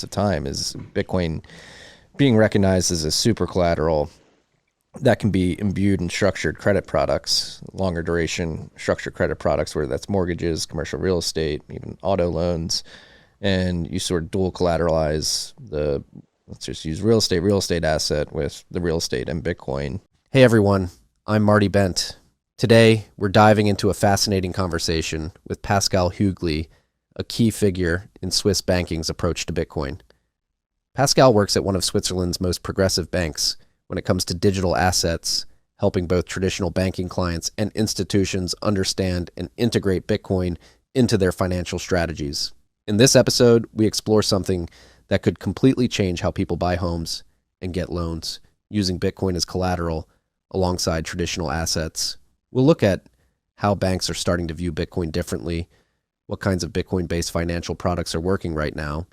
periods of time is Bitcoin being recognized as a super collateral that can be imbued in structured credit products, longer duration structured credit products, whether that's mortgages, commercial real estate, even auto loans. And you sort of dual collateralize let's just use real estate asset with the real estate and Bitcoin. Hey everyone, I'm Marty Bent. Today, we're diving into a fascinating conversation with Pascal Hügli, a key figure in Swiss banking's approach to Bitcoin. Pascal works at one of Switzerland's most progressive banks when it comes to digital assets, helping both traditional banking clients and institutions understand and integrate Bitcoin into their financial strategies. In this episode, we explore something that could completely change how people buy homes and get loans using Bitcoin as collateral alongside traditional assets. We'll look at how banks are starting to view Bitcoin differently, what kinds of Bitcoin-based financial products are working right now,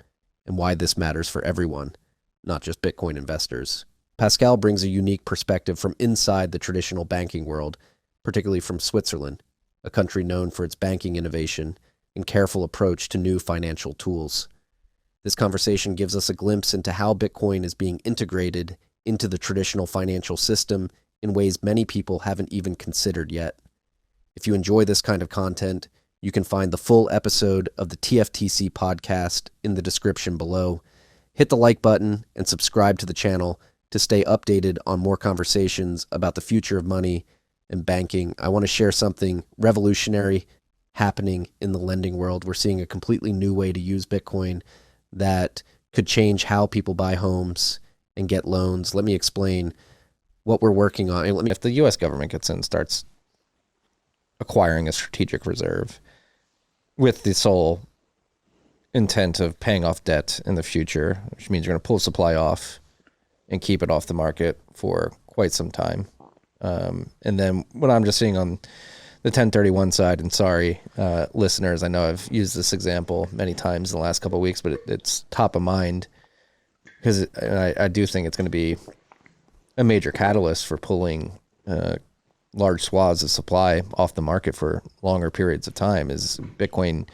and why this matters for everyone, not just Bitcoin investors. Pascal brings a unique perspective from inside the traditional banking world, particularly from Switzerland, a country known for its banking innovation and careful approach to new financial tools. This conversation gives us a glimpse into how Bitcoin is being integrated into the traditional financial system in ways many people haven't even considered yet. If you enjoy this kind of content, you can find the full episode of the TFTC podcast in the description below. Hit the like button and subscribe to the channel to stay updated on more conversations about the future of money and banking. I want to share something revolutionary happening in the lending world. We're seeing a completely new way to use Bitcoin that could change how people buy homes and get loans. Let me explain what we're working on. If the U.S. government gets in and starts acquiring a strategic reserve with the sole intent of paying off debt in the future, which means you're going to pull supply off and keep it off the market for quite some time. And then what I'm just seeing on the 1031 side, and sorry, listeners, I know I've used this example many times in the last couple of weeks, but it's top of mind because I do think it's going to be a major catalyst for pulling large swaths of supply off the market for longer periods of time, is Bitcoin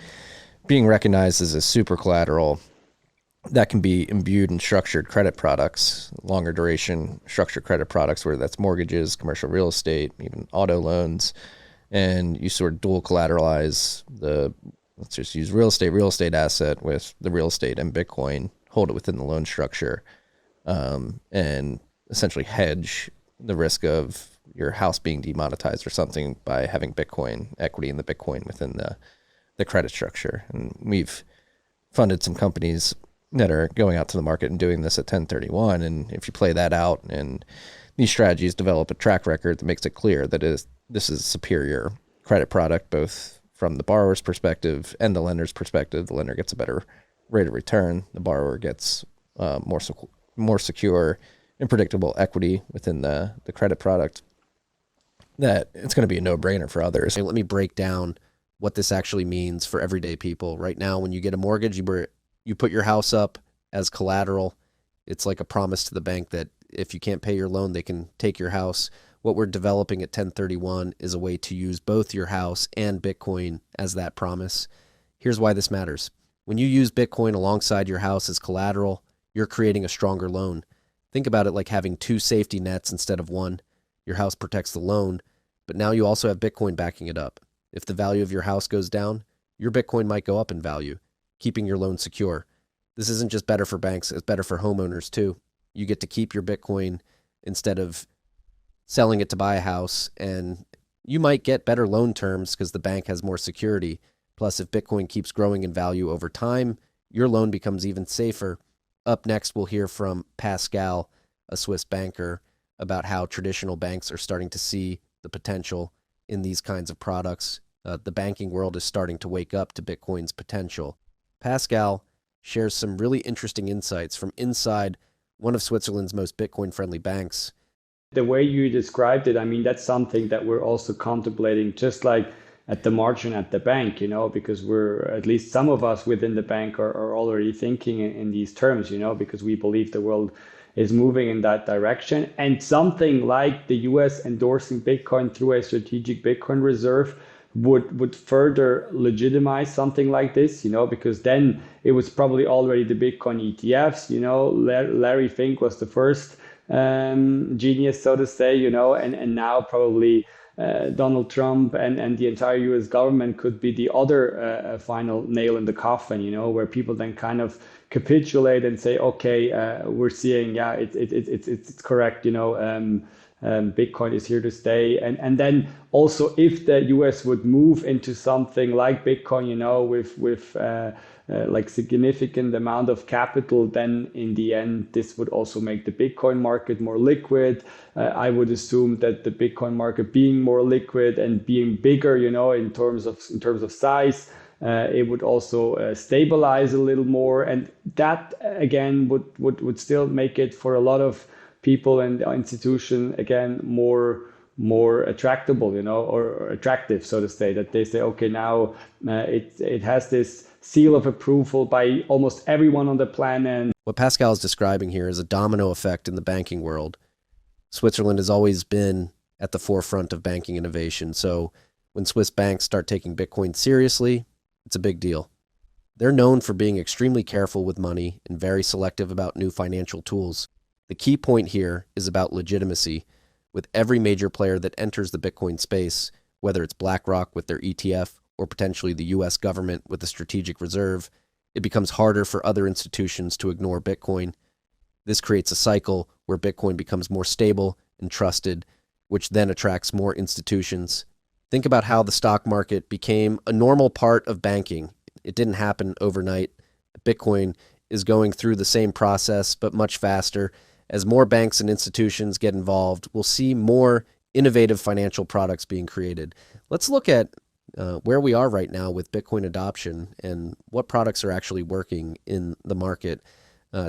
being recognized as a super collateral that can be imbued in structured credit products, longer duration structured credit products, whether that's mortgages, commercial real estate, even auto loans. And you sort of dual collateralize let's just use real estate asset with the real estate and Bitcoin, hold it within the loan structure, and essentially hedge the risk of your house being demonetized or something by having Bitcoin equity in the Bitcoin within the credit structure. And we've funded some companies that are going out to the market and doing this at 1031. And if you play that out and these strategies develop a track record that makes it clear that this is a superior credit product, both from the borrower's perspective and the lender's perspective. The lender gets a better rate of return. The borrower gets more secure and predictable equity within the credit product, that it's going to be a no-brainer for others. Let me break down what this actually means for everyday people. Right now, when you get a mortgage, you put your house up as collateral. It's like a promise to the bank that if you can't pay your loan, they can take your house. What we're developing at 1031 is a way to use both your house and Bitcoin as that promise. Here's why this matters. When you use Bitcoin alongside your house as collateral, you're creating a stronger loan. Think about it like having two safety nets instead of one. Your house protects the loan, but now you also have Bitcoin backing it up. If the value of your house goes down, your Bitcoin might go up in value, keeping your loan secure. This isn't just better for banks, it's better for homeowners too. You get to keep your Bitcoin instead of selling it to buy a house, and you might get better loan terms because the bank has more security. Plus, if Bitcoin keeps growing in value over time, your loan becomes even safer. Up next, we'll hear from Pascal, a Swiss banker, about how traditional banks are starting to see the potential in these kinds of products. The banking world is starting to wake up to Bitcoin's potential. Pascal shares some really interesting insights from inside one of Switzerland's most Bitcoin-friendly banks. The way you described it, I mean, that's something that we're also contemplating, just like at the margin at the bank, because at least some of us within the bank are already thinking in these terms, because we believe the world is moving in that direction. And something like the US endorsing Bitcoin through a strategic Bitcoin reserve would further legitimize something like this, because then it was probably already the Bitcoin ETFs. Larry Fink was the first genius, so to say, and now probably Donald Trump and the entire US government could be the other final nail in the coffin, where people then kind of capitulate and say, okay, we're seeing, yeah, it's correct, Bitcoin is here to stay. And then also, if the US would move into something like Bitcoin, with like significant amount of capital, then in the end, this would also make the Bitcoin market more liquid. I would assume that the Bitcoin market being more liquid and being bigger, in terms of size, it would also stabilize a little more, and that again would still make it for a lot of people and institution again more attractable, or attractive, so to say, that they say, okay, now it has this seal of approval by almost everyone on the planet. What Pascal is describing here is a domino effect in the banking world. Switzerland has always been at the forefront of banking innovation, so when Swiss banks start taking Bitcoin seriously, it's a big deal. They're known for being extremely careful with money and very selective about new financial tools. The key point here is about legitimacy. With every major player that enters the Bitcoin space, whether it's BlackRock with their ETF or potentially the US government with a strategic reserve, it becomes harder for other institutions to ignore Bitcoin. This creates a cycle where Bitcoin becomes more stable and trusted, which then attracts more institutions. Think about how the stock market became a normal part of banking. It didn't happen overnight. Bitcoin is going through the same process, but much faster. As more banks and institutions get involved, we'll see more innovative financial products being created. Let's look at where we are right now with Bitcoin adoption and what products are actually working in the market.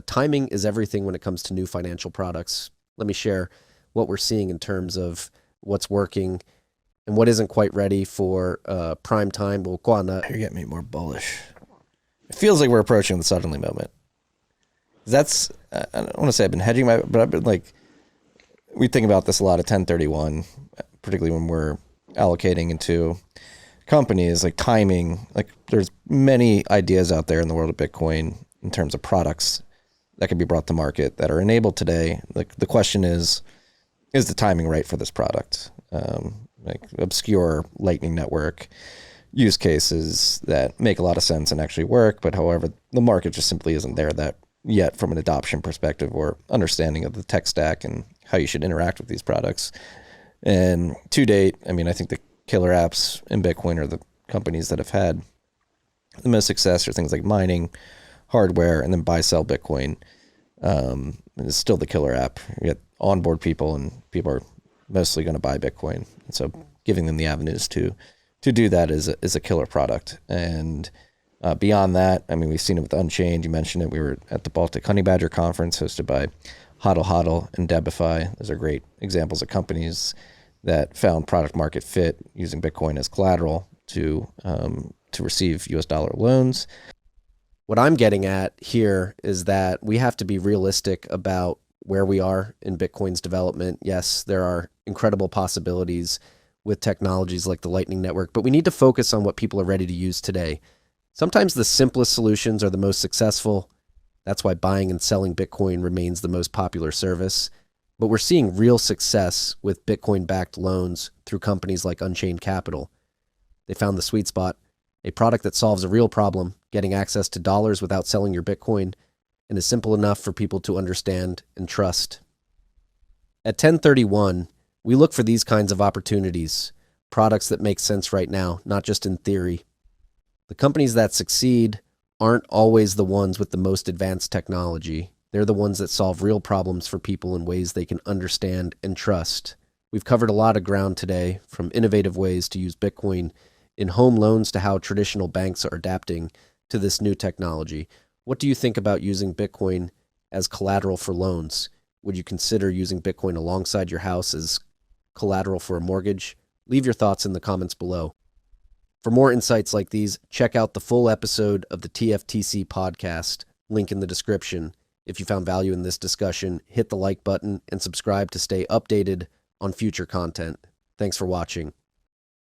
Timing is everything when it comes to new financial products. Let me share what we're seeing in terms of what's working and what isn't quite ready for prime time. We'll go on that. You're getting me more bullish. It feels like we're approaching the suddenly moment. That's, I don't want to say I've been hedging but I've been like, we think about this a lot at 1031, particularly when we're allocating into companies, like timing. Like there's many ideas out there in the world of Bitcoin in terms of products that can be brought to market that are enabled today. Like the question is the timing right for this product? Like obscure Lightning Network use cases that make a lot of sense and actually work, but however, the market just simply isn't there that yet from an adoption perspective or understanding of the tech stack and how you should interact with these products. And to date, I mean, I think the killer apps in Bitcoin are the companies that have had the most success are things like mining, hardware, and then buy, sell Bitcoin. It's still the killer app. You get onboard people and people are mostly going to buy Bitcoin. And so giving them the avenues to do that is a killer product. And beyond that, I mean, we've seen it with Unchained. You mentioned it. We were at the Baltic Honey Badger conference hosted by HODL and Debify. Those are great examples of companies that found product market fit using Bitcoin as collateral to receive US dollar loans. What I'm getting at here is that we have to be realistic about where we are in Bitcoin's development. Yes, there are incredible possibilities with technologies like the Lightning Network, but we need to focus on what people are ready to use today. Sometimes the simplest solutions are the most successful. That's why buying and selling Bitcoin remains the most popular service. But we're seeing real success with Bitcoin-backed loans through companies like Unchained Capital. They found the sweet spot, a product that solves a real problem, getting access to dollars without selling your Bitcoin, and is simple enough for people to understand and trust. At 1031, we look for these kinds of opportunities, products that make sense right now, not just in theory. The companies that succeed aren't always the ones with the most advanced technology. They're the ones that solve real problems for people in ways they can understand and trust. We've covered a lot of ground today, from innovative ways to use Bitcoin in home loans to how traditional banks are adapting to this new technology. What do you think about using Bitcoin as collateral for loans? Would you consider using Bitcoin alongside your house as collateral for a mortgage? Leave your thoughts in the comments below. For more insights like these, check out the full episode of the TFTC podcast, link in the description. If you found value in this discussion, hit the like button and subscribe to stay updated on future content. Thanks for watching.